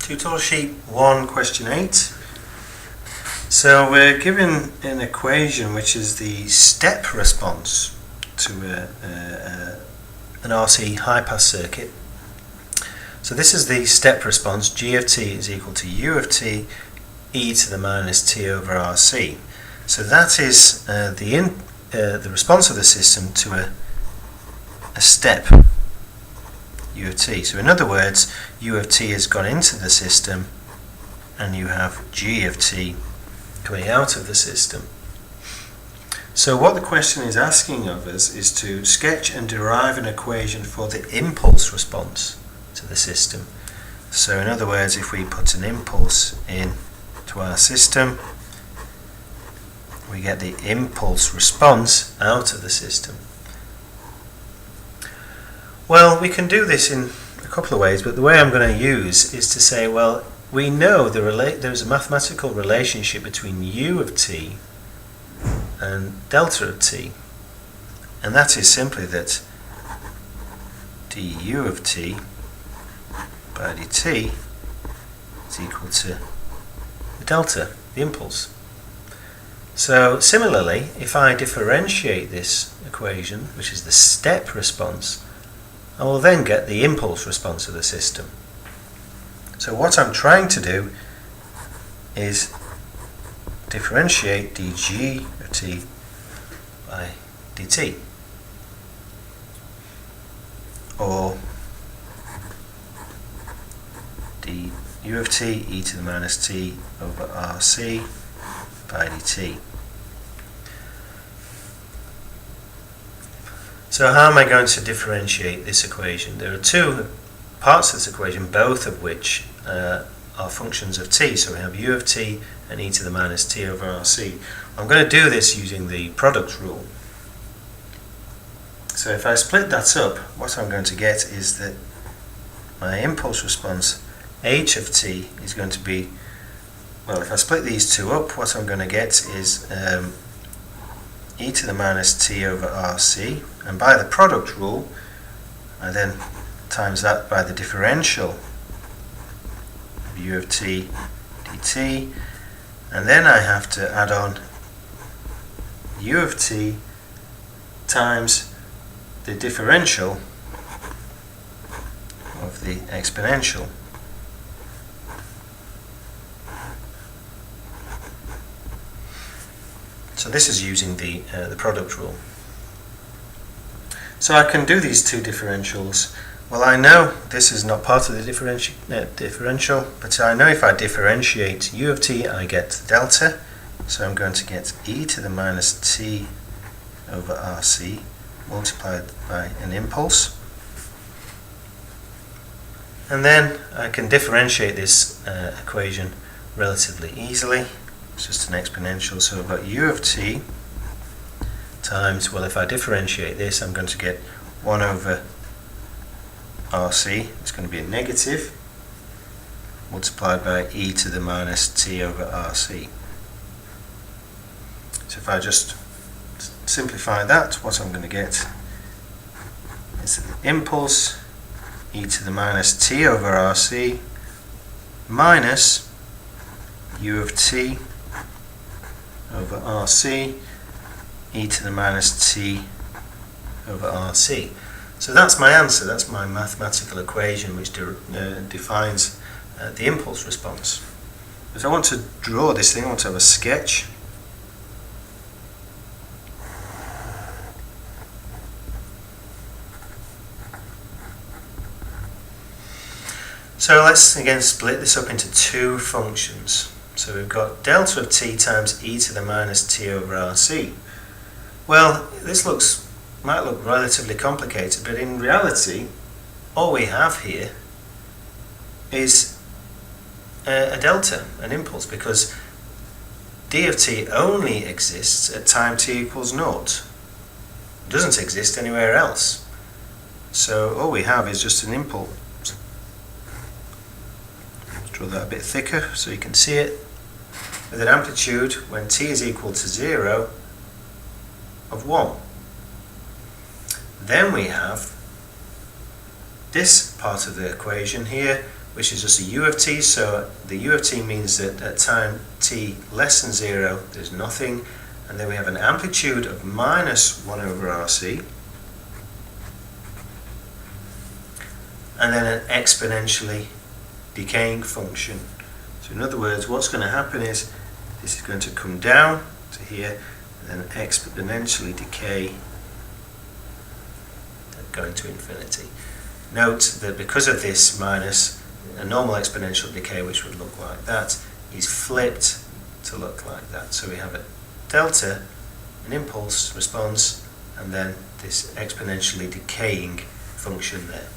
Tutorial sheet 1, question 8. So we're given an equation which is the step response to an RC high-pass circuit. So this is the step response. G of t is equal to U of t e to the minus t over RC. So that is the response of the system to a step U of t. So in other words, U of t has gone into the system and you have G of t coming out of the system. So what the question is asking of us is to sketch and derive an equation for the impulse response to the system. So in other words, if we put an impulse in to our system, we get the impulse response out of the system. Well, we can do this in a couple of ways, but the way I'm going to use is to say, well, we know there's a mathematical relationship between U of t and delta of t, and that is simply that du of t by dt is equal to the delta, the impulse. So similarly, if I differentiate this equation, which is the step response, I will then get the impulse response of the system. So what I'm trying to do is differentiate dg of t by dt, or du of t e to the minus t over rc by dt. So how am I going to differentiate this equation? There are two parts of this equation, both of which are functions of t. So we have u of t and e to the minus t over rc. I'm going to do this using the product rule. So if I split that up, what I'm going to get is that my impulse response h of t is going to be, well, if I split these two up, what I'm going to get is e to the minus t over rc, and by the product rule I then times that by the differential of u of t dt, and then I have to add on u of t times the differential of the exponential. So this is using the product rule. So I can do these two differentials. Well, I know this is not part of the differential, but I know if I differentiate u of t, I get delta. So I'm going to get e to the minus t over rc multiplied by an impulse. And then I can differentiate this equation relatively easily. It's just an exponential, so I've got u of t times, well, if I differentiate this, I'm going to get 1 over rc, it's going to be a negative, multiplied by e to the minus t over rc. So if I just simplify that, what I'm going to get is the impulse e to the minus t over rc minus u of t over rc e to the minus t over rc. So that's my answer, that's my mathematical equation which defines the impulse response. If I want to draw this thing, I want to have a sketch. So let's again split this up into two functions. So we've got delta of t times e to the minus t over rc. Well, this might look relatively complicated, but in reality, all we have here is a delta, an impulse, because d of t only exists at time t equals 0. It doesn't exist anywhere else. So all we have is just an impulse. Let's draw that a bit thicker so you can see it. With an amplitude, when t is equal to 0, of 1. Then we have this part of the equation here, which is just a u of t. So the u of t means that at time t less than 0 there's nothing, and then we have an amplitude of minus 1 over rc, and then an exponentially decaying function. So in other words, what's going to happen is this is going to come down to here and then exponentially decay, going to infinity. Note that because of this minus, a normal exponential decay, which would look like that, is flipped to look like that. So we have a delta, an impulse response, and then this exponentially decaying function there.